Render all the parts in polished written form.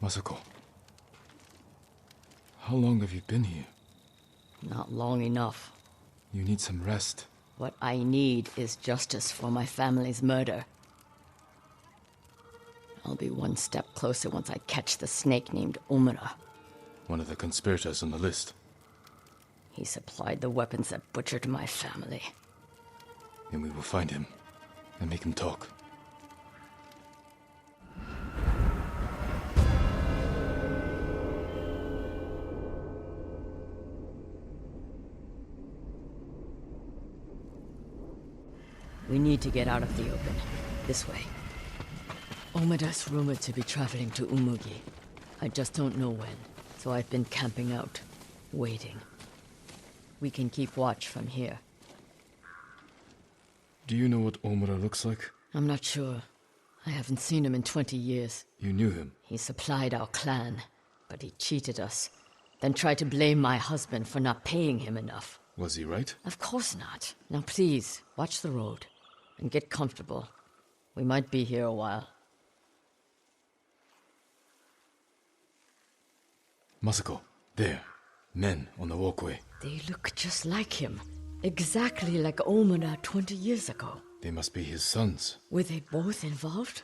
Masako, how long have you been here? Not long enough. You need some rest. What I need is justice for my family's murder. I'll be one step closer once I catch the snake named Omura. One of the conspirators on the list. He supplied the weapons that butchered my family. Then we will find him and make him talk. We need to get out of the open. This way. Omura's rumored to be traveling to Umugi. I just don't know when, so I've been camping out, waiting. We can keep watch from here. Do you know what Omura looks like? I'm not sure. I haven't seen him in 20 years. You knew him? He supplied our clan, but he cheated us. Then tried to blame my husband for not paying him enough. Was he right? Of course not. Now please, watch the road. And get comfortable. We might be here a while. Masako, there. Men on the walkway. They look just like him. Exactly like Omura 20 years ago. They must be his sons. Were they both involved?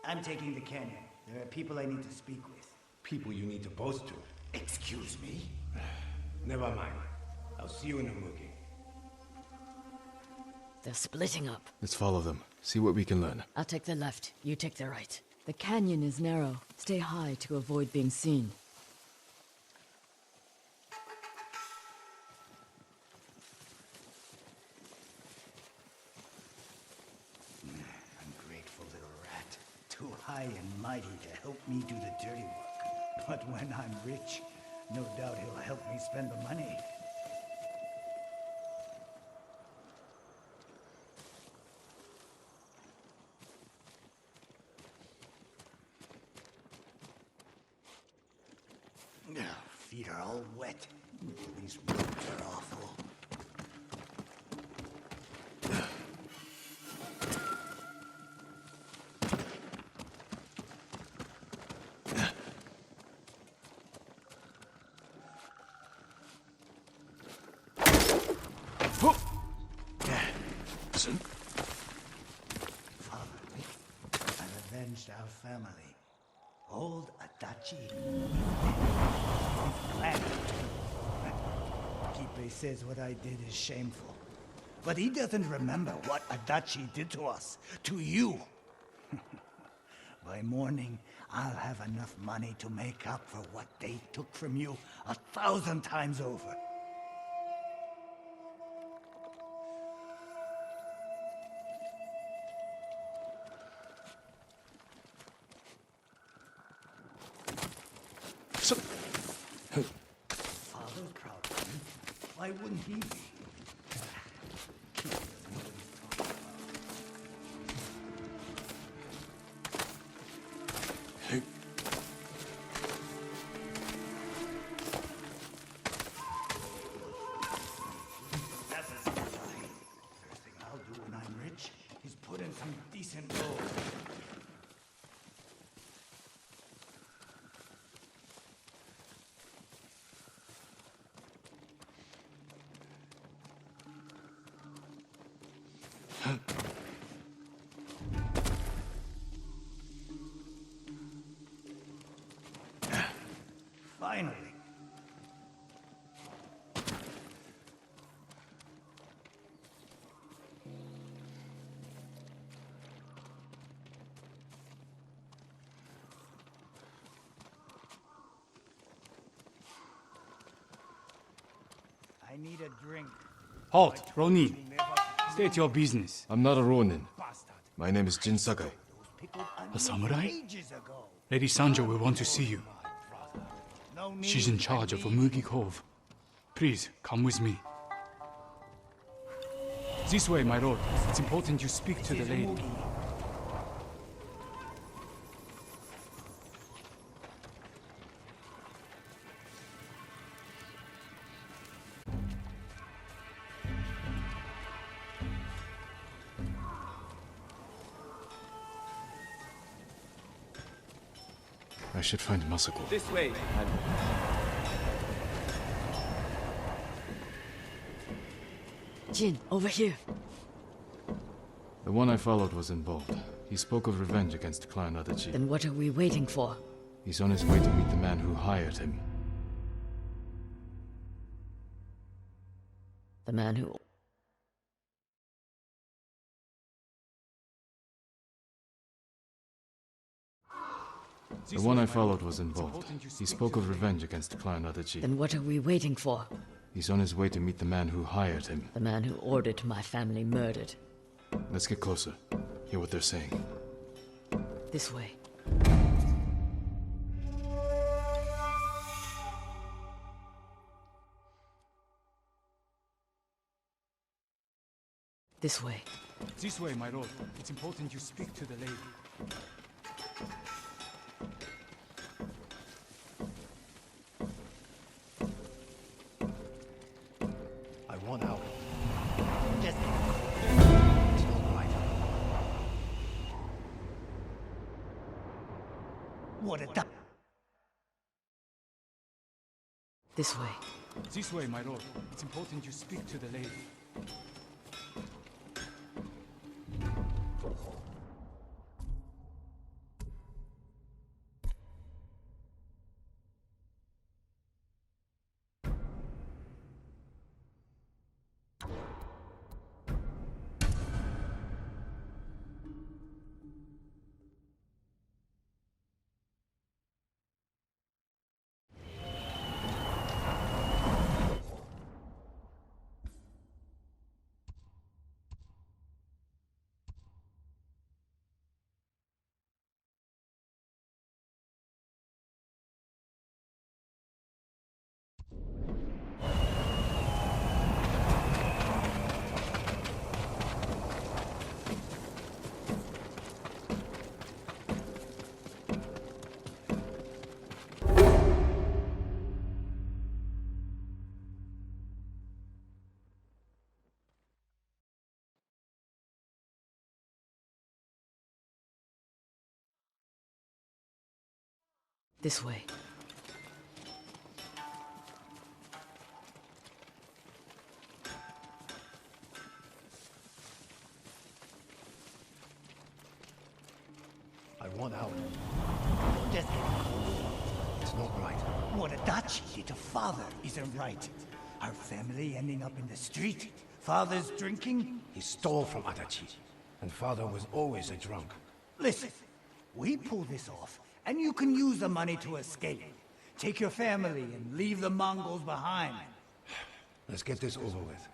I'm taking the canyon. There are people I need to speak with. People you need to boast to. Excuse me? Never mind. I'll see you in Umugi. They're splitting up. Let's follow them. See what we can learn. I'll take the left, you take the right. The canyon is narrow. Stay high to avoid being seen. Ungrateful little rat. Too high and mighty to help me do the dirty work. But when I'm rich, no doubt he'll help me spend the money. Feet are all wet. These roads are awful. Listen. Father, I've avenged our family. Old Adachi. Glad. Kipe says what I did is shameful. But he doesn't remember what Adachi did to us. To you. By morning, I'll have enough money to make up for what they took from you 1,000 times over. Father's proud of me. Why wouldn't he be? That's his guy. First thing I'll do when I'm rich is put in some decent gold. Finally. I need a drink. Halt, Ronin. State your business. I'm not a Ronin. My name is Jin Sakai. A samurai? Ages ago. Lady Sanjo will want to see you. No need She's in charge of Umugi Cove. Please, come with me. This way, my lord. It's important you speak to the lady. I should find Masako. This way. Jin, over here. The one I followed was involved. He spoke of revenge against Clan Adachi. Then what are we waiting for? He's on his way to meet the man who hired him. The man who... The one I followed was involved. He spoke of revenge against Clan Adachi. Then what are we waiting for? He's on his way to meet the man who hired him. The man who ordered my family murdered. Let's get closer. Hear what they're saying. This way. This way. This way, my lord. It's important you speak to the lady. I want out. Just... It's not right. What a duck. This way. This way, my lord. It's important you speak to the lady. This way. I want out. Just... It's not right. What Adachi did to father isn't right. Our family ending up in the street. Father's drinking. He stole from Adachi, and father was always a drunk. Listen, we pull this off, and you can use the money to escape. Take your family and leave the Mongols behind. Let's get this over with.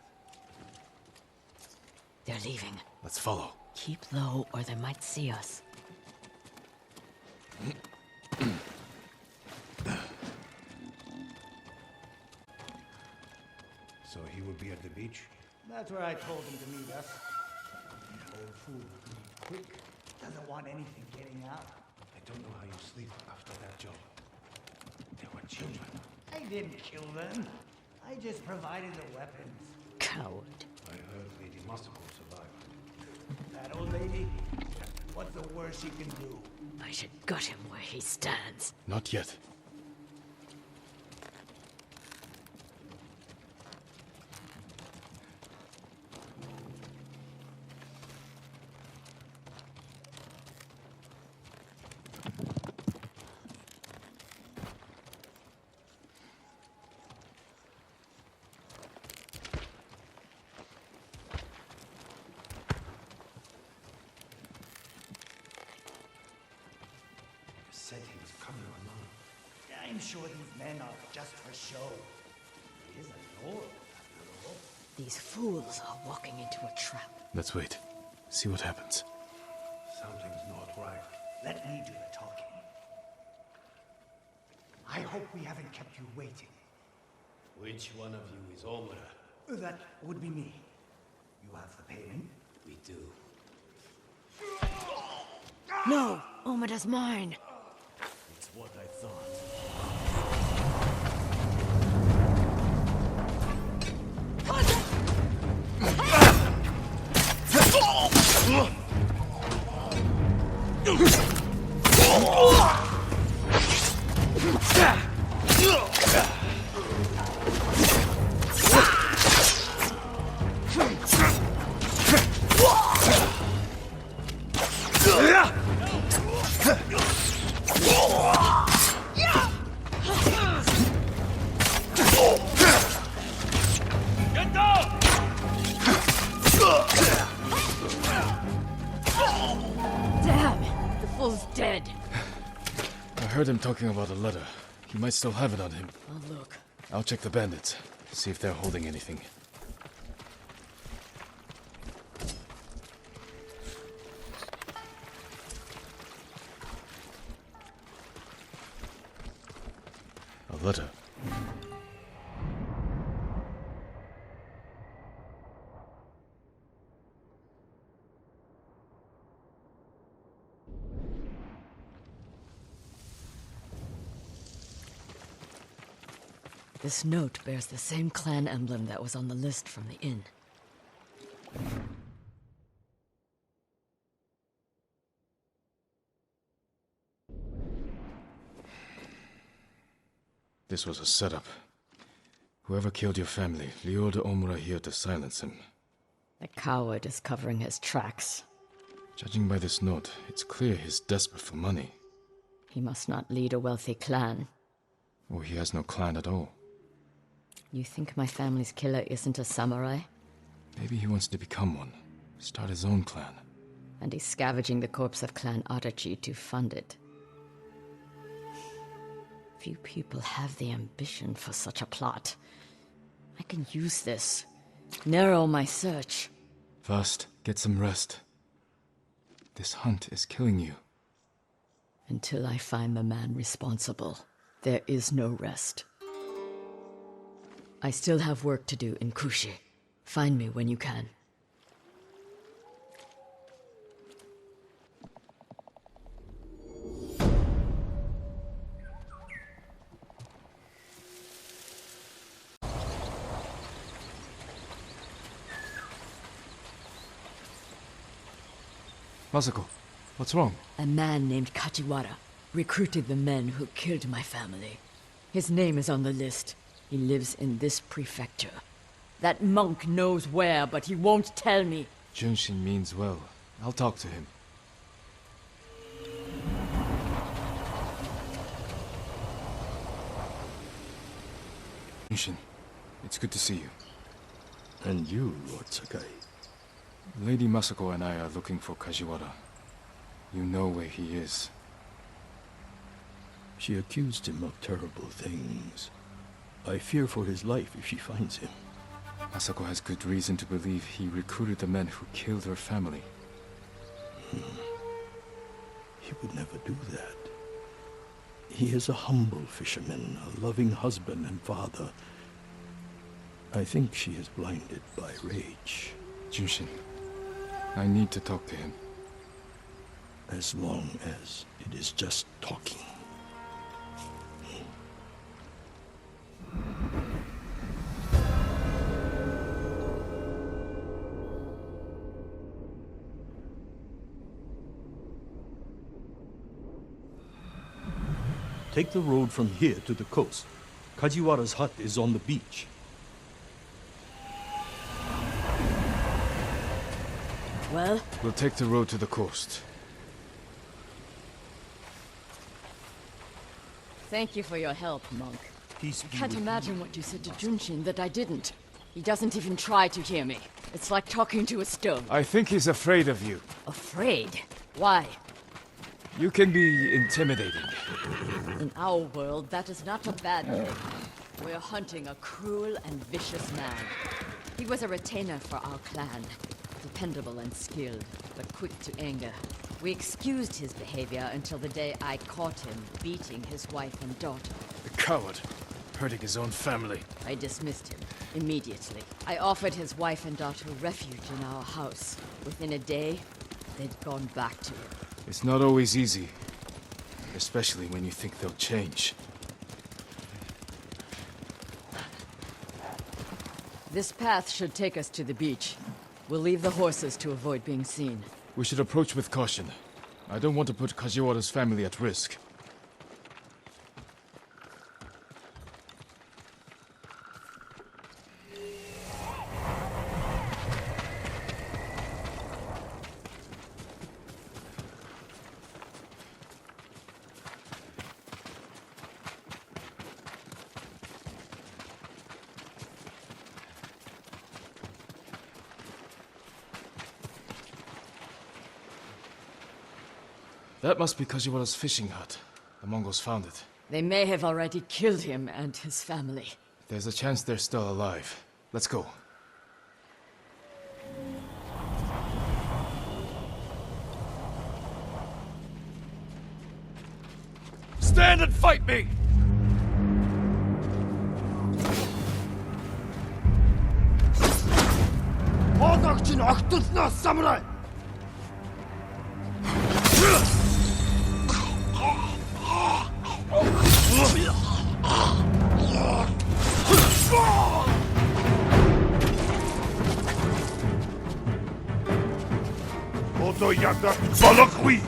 They're leaving. Let's follow. Keep low or they might see us. So he will be at the beach? That's where I told him to meet us. Old fool, quick. Doesn't want anything getting out. I don't know how you sleep after that job. They were children. I didn't kill them. I just provided the weapons. Coward. I heard Lady Masako survived. That old lady? What's the worst she can do? I should gut him where he stands. Not yet. Said he was coming alone. I'm sure these men are just for show. He is a lord, after all. These fools are walking into a trap. Let's wait. See what happens. Something's not right. Let me do the talking. I hope we haven't kept you waiting. Which one of you is Omura? That would be me. You have the payment? We do. No! Omada's mine! It's what I thought. uncle's dead. I heard him talking about a letter. He might still have it on him. I'll look. I'll check the bandits, see if they're holding anything. A letter. This note bears the same clan emblem that was on the list from the inn. This was a setup. Whoever killed your family lured Omura here to silence him. The coward is covering his tracks. Judging by this note, it's clear he's desperate for money. He must not lead a wealthy clan. Or he has no clan at all. You think my family's killer isn't a samurai? Maybe he wants to become one. Start his own clan. And he's scavenging the corpse of Clan Adachi to fund it. Few people have the ambition for such a plot. I can use this. Narrow my search. First, get some rest. This hunt is killing you. Until I find the man responsible, there is no rest. I still have work to do in Kushi. Find me when you can. Masako, what's wrong? A man named Kajiwara recruited the men who killed my family. His name is on the list. He lives in this prefecture. That monk knows where, but he won't tell me. Junshin means well. I'll talk to him. Junshin, it's good to see you. And you, Lord Sakai. Lady Masako and I are looking for Kajiwara. You know where he is. She accused him of terrible things. I fear for his life if she finds him. Masako has good reason to believe he recruited the men who killed her family. He would never do that. He is a humble fisherman, a loving husband and father. I think she is blinded by rage. Junshin, I need to talk to him. As long as it is just talking. Take the road from here to the coast. Kajiwara's hut is on the beach. Well? We'll take the road to the coast. Thank you for your help, monk. Peace I be can't with imagine what you said to Junshin that I didn't. He doesn't even try to hear me. It's like talking to a stone. I think he's afraid of you. Afraid? Why? You can be intimidating. In our world, that is not a bad thing. We're hunting a cruel and vicious man. He was a retainer for our clan. Dependable and skilled, but quick to anger. We excused his behavior until the day I caught him beating his wife and daughter. A coward, hurting his own family. I dismissed him immediately. I offered his wife and daughter refuge in our house. Within a day, they'd gone back to him. It's not always easy, especially when you think they'll change. This path should take us to the beach. We'll leave the horses to avoid being seen. We should approach with caution. I don't want to put Kajiwara's family at risk. That must be Kajiwara's fishing hut. The Mongols found it. They may have already killed him and his family. There's a chance they're still alive. Let's go. Stand and fight me! Samurai! Oto yadak balakwi!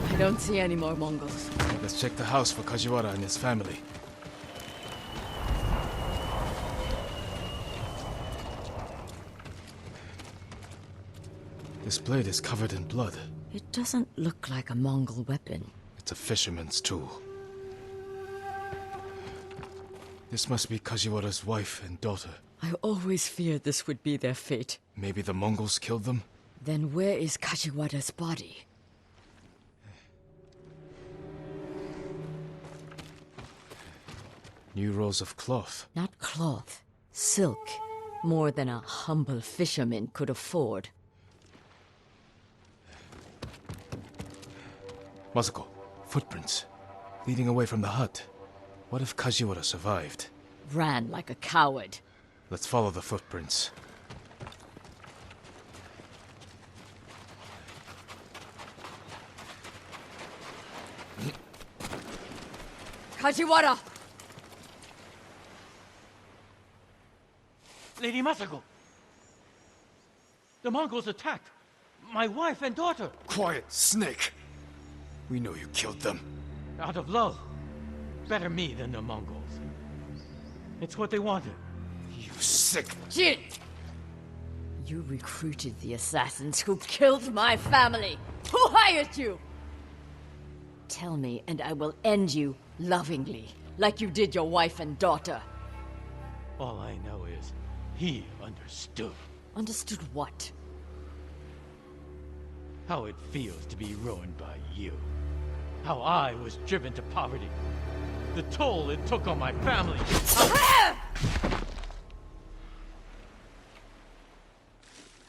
I don't see any more Mongols. Let's check the house for Kajiwara and his family. This blade is covered in blood. It doesn't look like a Mongol weapon. It's a fisherman's tool. This must be Kajiwara's wife and daughter. I always feared this would be their fate. Maybe the Mongols killed them? Then where is Kajiwara's body? New rolls of cloth. Not cloth. Silk. More than a humble fisherman could afford. Masako, footprints. Leading away from the hut. What if Kajiwara survived? Ran like a coward. Let's follow the footprints. Kajiwara! Lady Masako! The Mongols attacked my wife and daughter Quiet, snake! We know you killed them. out of love. Better me than the Mongols. It's what they wanted. You sick... Jin! You recruited the assassins who killed my family! Who hired you? Tell me, and I will end you lovingly, like you did your wife and daughter. All I know is he understood Understood what? how it feels to be ruined by you. How I was driven to poverty. The toll it took on my family.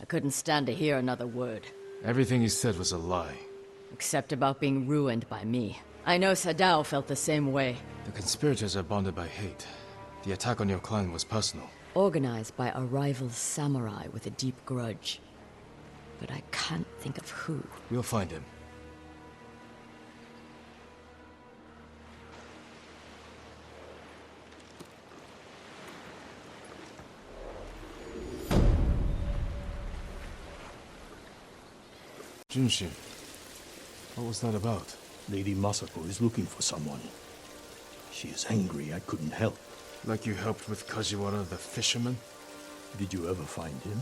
I couldn't stand to hear another word. Everything he said was a lie. Except about being ruined by me. I know Sadao felt the same way. The conspirators are bonded by hate. The attack on your clan was personal. Organized by a rival samurai with a deep grudge. But I can't think of who. We'll find him. Junshin, what was that about? Lady Masako is looking for someone. She is angry I couldn't help. Like you helped with Kajiwara the fisherman? Did you ever find him?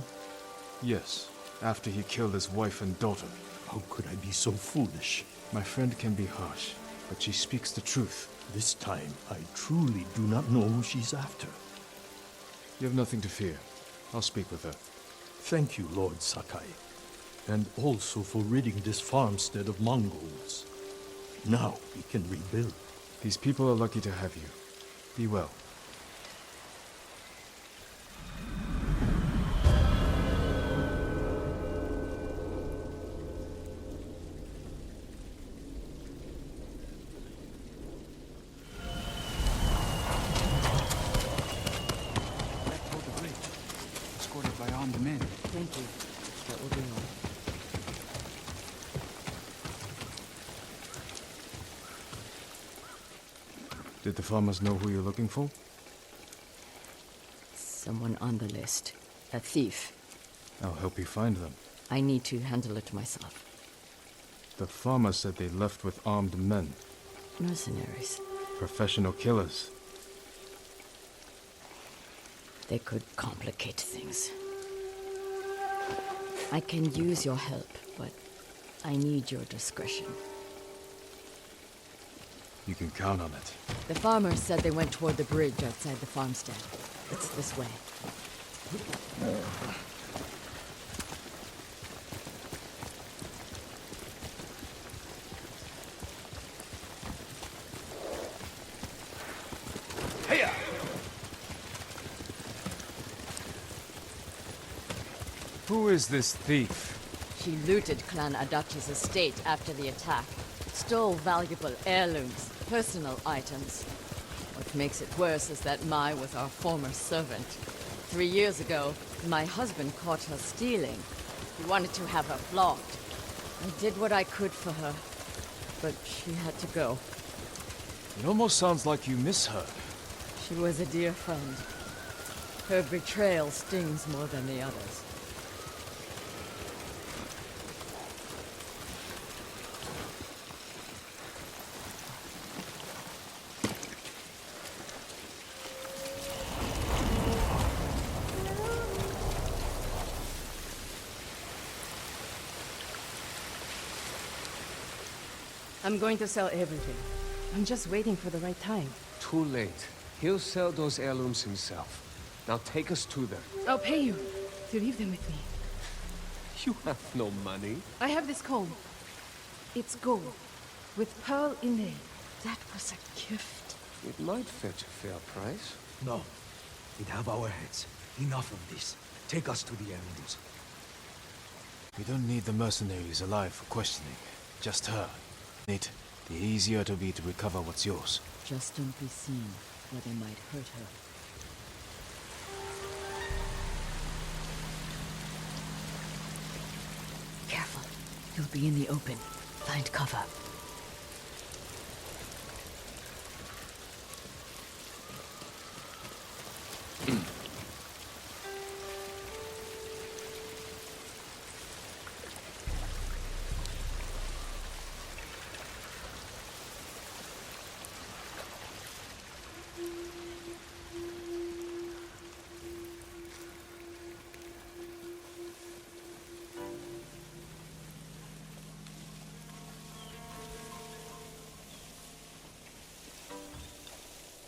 Yes, after he killed his wife and daughter. How could I be so foolish? My friend can be harsh, but she speaks the truth. This time, I truly do not know who she's after. You have nothing to fear. I'll speak with her. Thank you, Lord Sakai. And also for ridding this farmstead of Mongols. Now we can rebuild. These people are lucky to have you. Be well. Back toward the bridge, escorted by armed men. Thank you. That will do all. Did the farmers know who you're looking for? Someone on the list. A thief. I'll help you find them. I need to handle it myself. The farmers said they left with armed men. Mercenaries. Professional killers. They could complicate things. I can use your help, but I need your discretion. You can count on it. The farmers said they went toward the bridge outside the farmstead. It's this way. Who is this thief? She looted Clan Adachi's estate after the attack. Stole valuable heirlooms, personal items. What makes it worse is that Mai was our former servant. 3 years ago, my husband caught her stealing. He wanted to have her flogged. I did what I could for her, but she had to go. It almost sounds like you miss her. She was a dear friend. Her betrayal stings more than the others. I'm going to sell everything. I'm just waiting for the right time. Too late. He'll sell those heirlooms himself. Now take us to them. I'll pay you to leave them with me. You have no money. I have this comb. It's gold, with pearl inlay. That was a gift. It might fetch a fair price. No. We'd have our heads. Enough of this. Take us to the heirlooms. We don't need the mercenaries alive for questioning. Just her. Nate, the easier it'll be to recover what's yours. Just don't be seen, or they might hurt her. Careful. You'll be in the open. Find cover.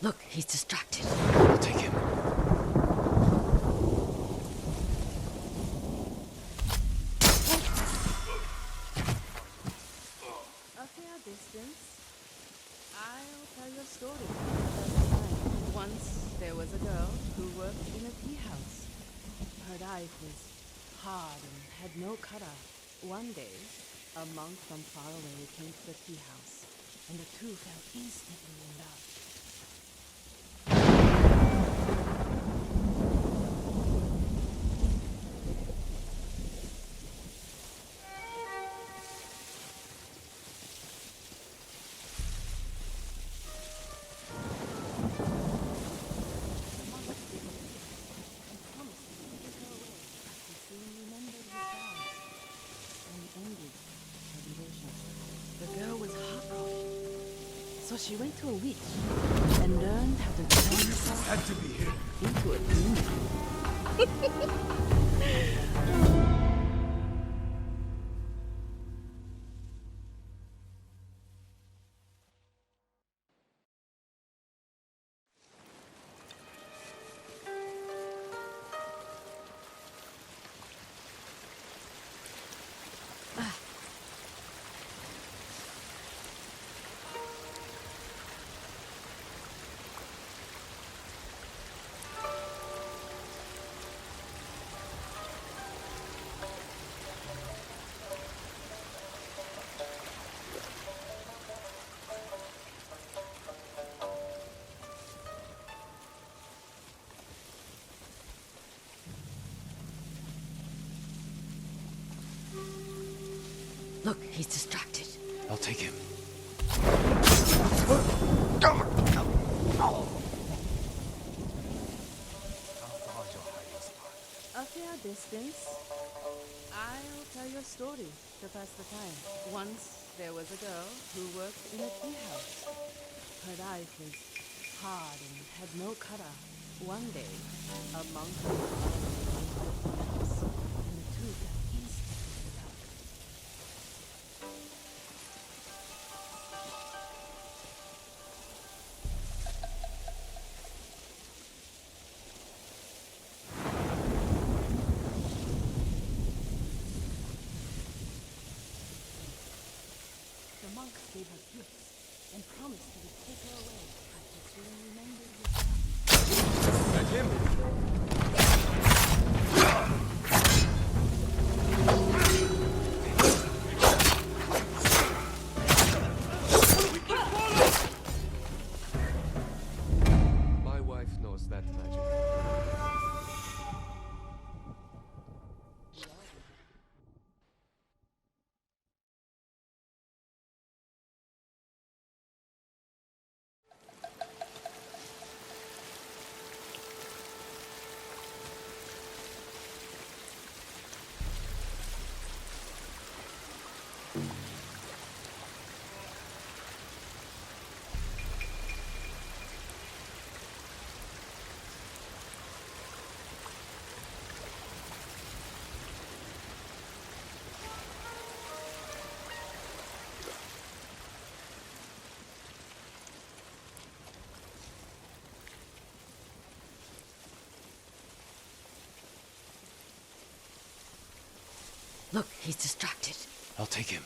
Look, he's distracted. I'll take him. A fair distance. I'll tell you a story. Once there was a girl who worked in a tea house. Her life was hard and had no cutter. One day, a monk from far away came to the tea house, and the two fell instantly in love. So she went to a witch and learned how to turn herself Had to be here. into a demon. Look, he's distracted. I'll take him. fair distance. I'll tell your story to pass the time. Once there was a girl who worked in a tea house. Her life was hard and had no cutter. One day, a monk came into the tea house, and the two fell instantly in love. The monk gave her gifts and promised he would take her away after she remembered his vow. That's him. My wife knows that magic. Look, he's distracted. I'll take him.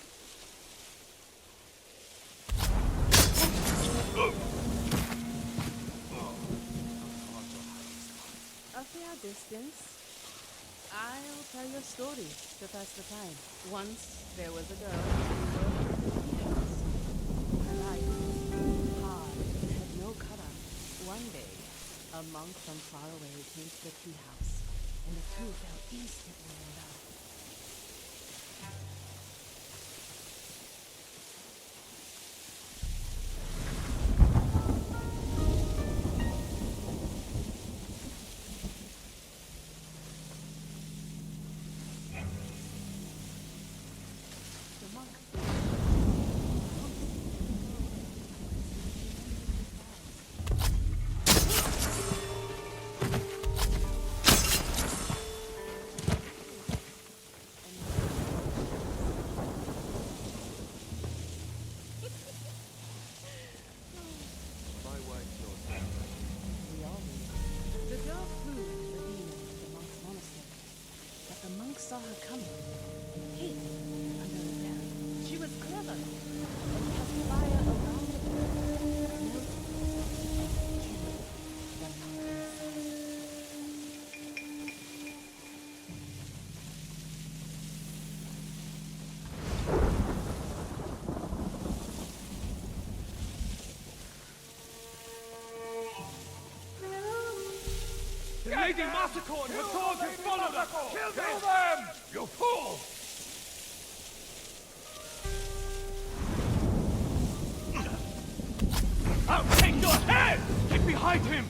A fair distance. I'll tell your story to pass the time. Once there was a girl who worked in a tea house. Her life was hard and had no cutter. One day, a monk from far away came to the tea house, and the two fell instantly in love. The monk My wife knows that. we all knew. The girl flew to the demon of the monk's monastery, but the monk saw her coming and hid under a bed. She was clever and cast fire around the bed, melted and killed the monk inside. Lady Masako and her soldiers followed us! Kill them! You fool! I'll take your head! Get behind him!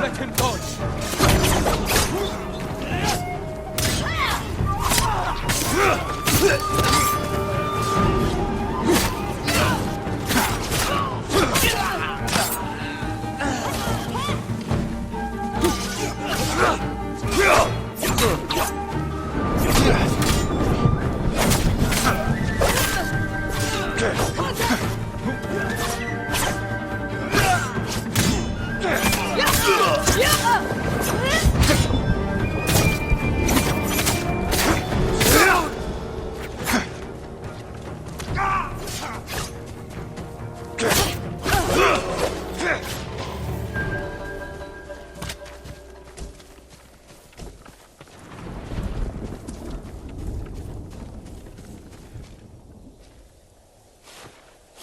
Let him dodge!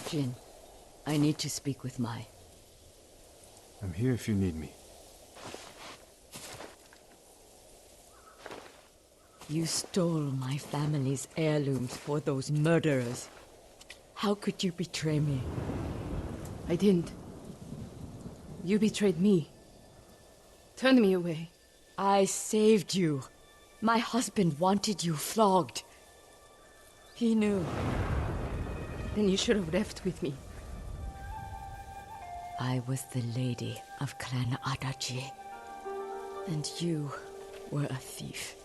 Jin, I need to speak with Mai. I'm here if you need me. You stole my family's heirlooms for those murderers. How could you betray me? I didn't. You betrayed me. Turned me away. I saved you. My husband wanted you flogged. He knew. Then you should have left with me. I was the lady of Clan Adachi. And you were a thief.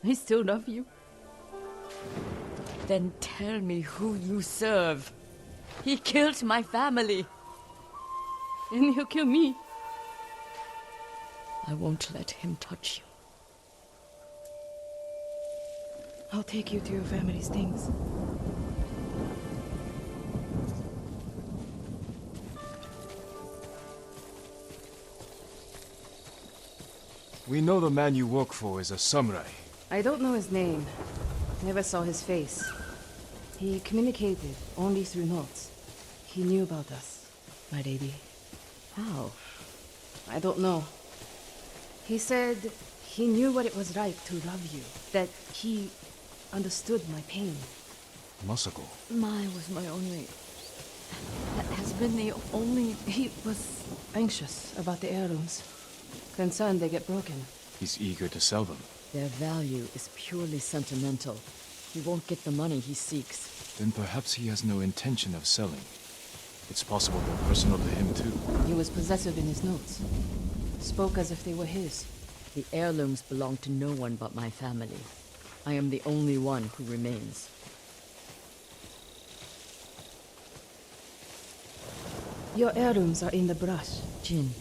I still love you. Then tell me who you serve. He killed my family. And he'll kill me. I won't let him touch you. I'll take you to your family's things. We know the man you work for is a samurai. I don't know his name. Never saw his face. He communicated only through notes. He knew about us, my lady. How? I don't know. He said he knew what it was like to love you. That he understood my pain. Masako. Mai was my only... That has been the only... He was anxious about the heirlooms. Concerned they get broken. He's eager to sell them. Their value is purely sentimental. He won't get the money he seeks. Then perhaps he has no intention of selling. It's possible they're personal to him too. He was possessive in his notes. Spoke as if they were his. The heirlooms belong to no one but my family. I am the only one who remains. Your heirlooms are in the brush. Jin,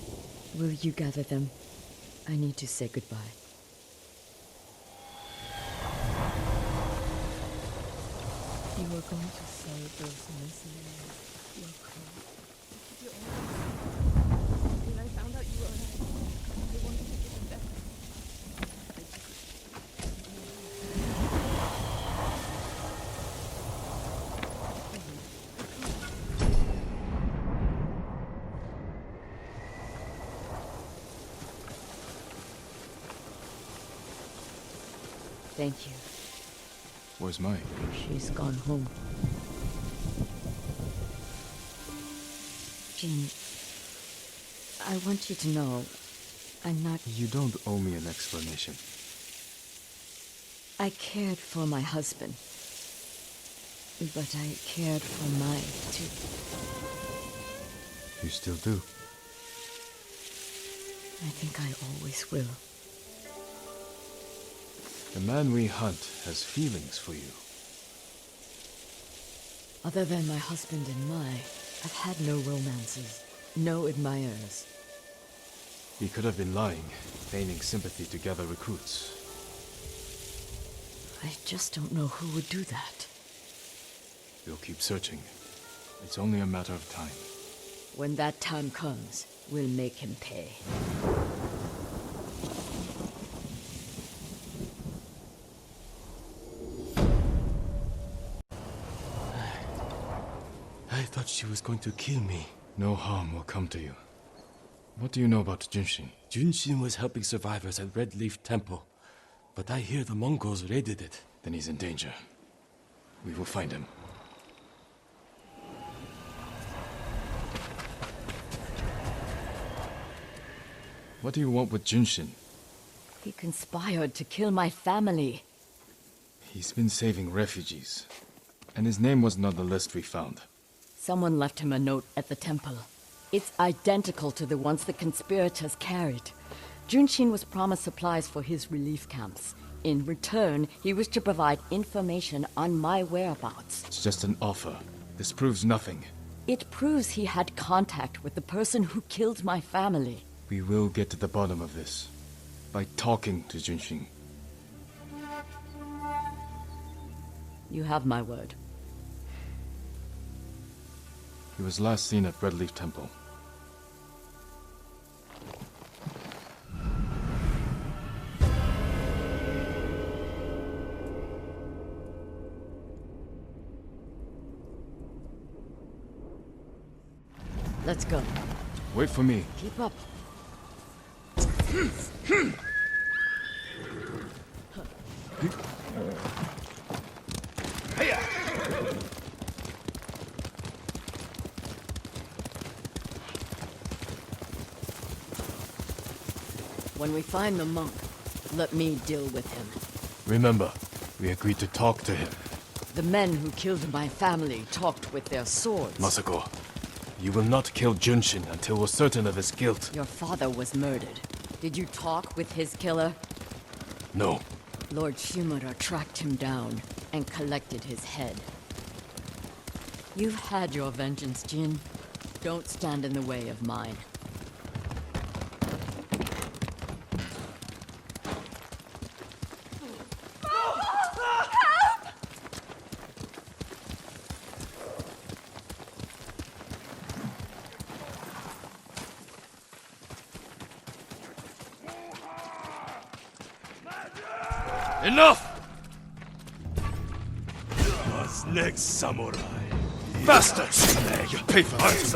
will you gather them? I need to say goodbye. You were going to sell those mercenaries your crew. When I found out you were alive, I wanted to give them back. Thank you. Where's Mai? She's gone home. Jin, I want you to know, I'm not... You don't owe me an explanation. I cared for my husband. But I cared for Mai, too. You still do? I think I always will. The man we hunt has feelings for you. Other than my husband and Mai, I've had no romances, no admirers. He could have been lying, feigning sympathy to gather recruits. I just don't know who would do that. We'll keep searching. It's only a matter of time. When that time comes, we'll make him pay. I thought she was going to kill me. No harm will come to you. What do you know about Junshin? Junshin was helping survivors at Red Leaf Temple, but I hear the Mongols raided it. Then he's in danger. We will find him. What do you want with Junshin? He conspired to kill my family. He's been saving refugees. And his name wasn't on the list we found. Someone left him a note at the temple. It's identical to the ones the conspirators carried. Junshin was promised supplies for his relief camps. In return, he was to provide information on my whereabouts. It's just an offer. This proves nothing. It proves he had contact with the person who killed my family. We will get to the bottom of this. By talking to Junshin. You have my word. He was last seen at Red Leaf Temple. Let's go. Wait for me. Keep up. When we find the monk, let me deal with him. Remember, we agreed to talk to him. The men who killed my family talked with their swords. Masako, you will not kill Junshin until we're certain of his guilt. Your father was murdered. Did you talk with his killer? No. Lord Shimura tracked him down and collected his head. You've had your vengeance, Jin. Don't stand in the way of mine. Enough! What's next, samurai? Bastards! You pay for this!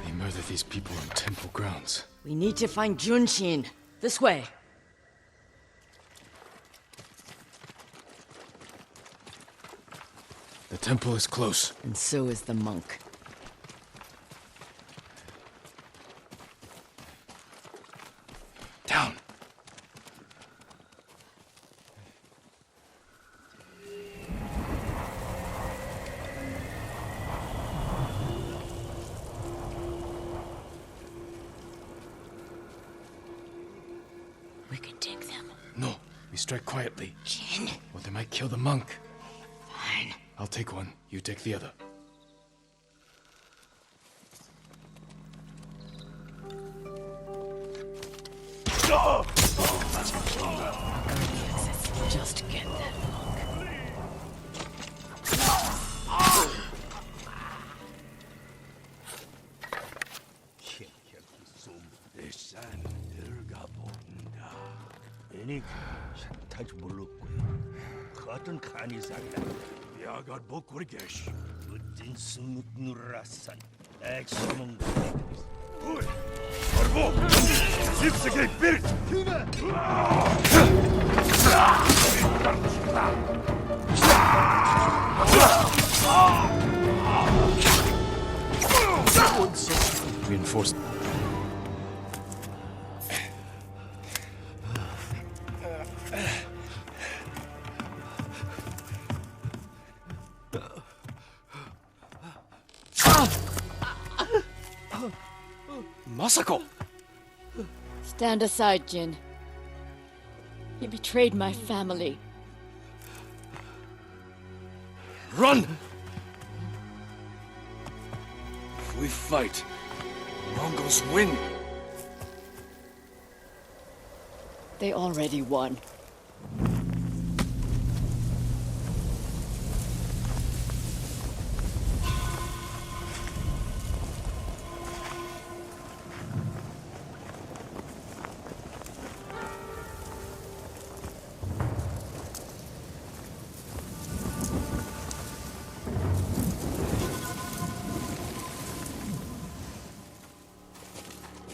They murder these people on temple grounds. We need to find Junshin. This way. The temple is close. And so is the monk. Down. We can take them. No, we strike quietly. Jin. Or they might kill the monk. Fine. I'll take one, you take the other. Just get that monk. Reinforcement. Masako! Stand aside, Jin. He betrayed my family. Run! If we fight, Mongols win. They already won.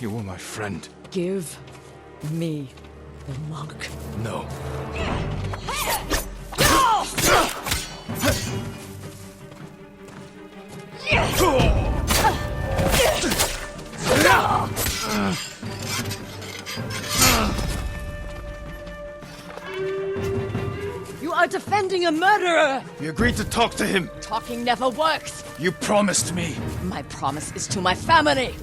You were my friend. Give me the monk. No. You are defending a murderer! We agreed to talk to him. Talking never works. You promised me. My promise is to my family.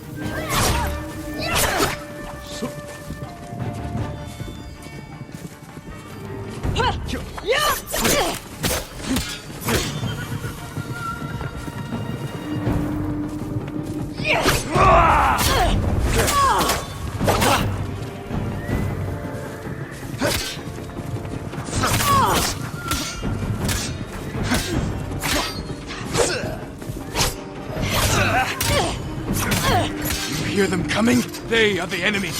hear them coming? They are the enemy.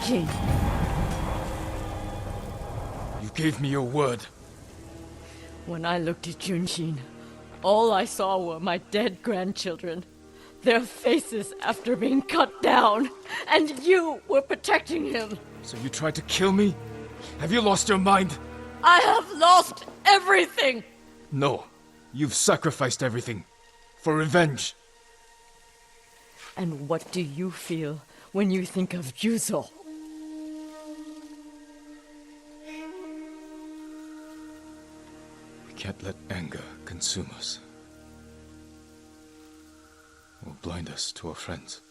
Jin, You gave me your word. when I looked at Junshin, all I saw were my dead grandchildren. Their faces after being cut down. And you were protecting him. So you tried to kill me? Have you lost your mind? I have lost everything! No. You've sacrificed everything. For revenge. And what do you feel when you think of Yuzo? We can't let anger consume us. Or blind us to our friends.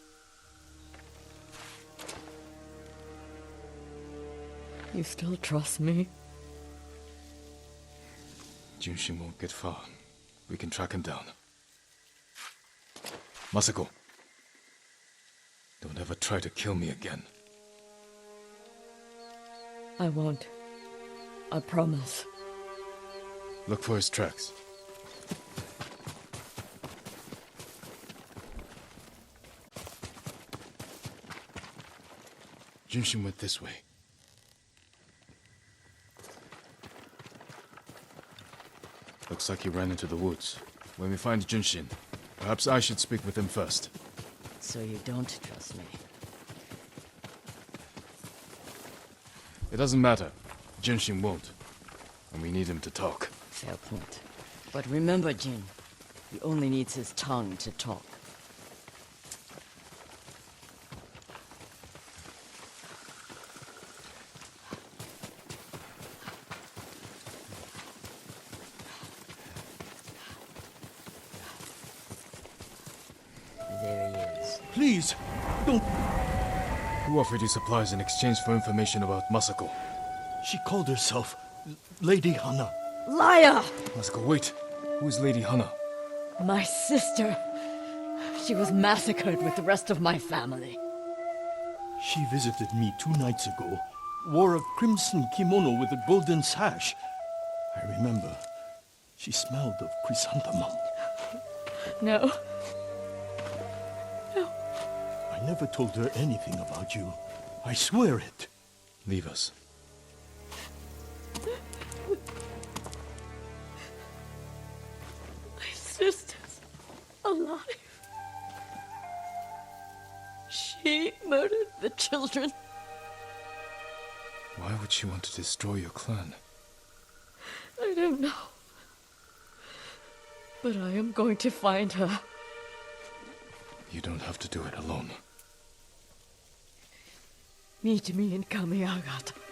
You still trust me? Junshin won't get far. We can track him down. Masako. Don't ever try to kill me again. I won't. I promise. Look for his tracks. Junshin went this way. Looks like he ran into the woods. When we find Junshin, perhaps I should speak with him first. So you don't trust me? It doesn't matter. Junshin won't. And we need him to talk. Fair point. But remember, Jin, he only needs his tongue to talk. There he is. Please, don't... Who offered you supplies in exchange for information about Masako? She called herself Lady Hana. Liar! Masako, wait. Who is Lady Hana? My sister. She was massacred with the rest of my family. She visited me 2 nights ago, wore a crimson kimono with a golden sash. I remember. She smelled of chrysanthemum. No. I never told her anything about you. I swear it. Leave us. My sister's alive. She murdered the children. Why would she want to destroy your clan? I don't know. But I am going to find her. You don't have to do it alone. Meet me in Kamiagata.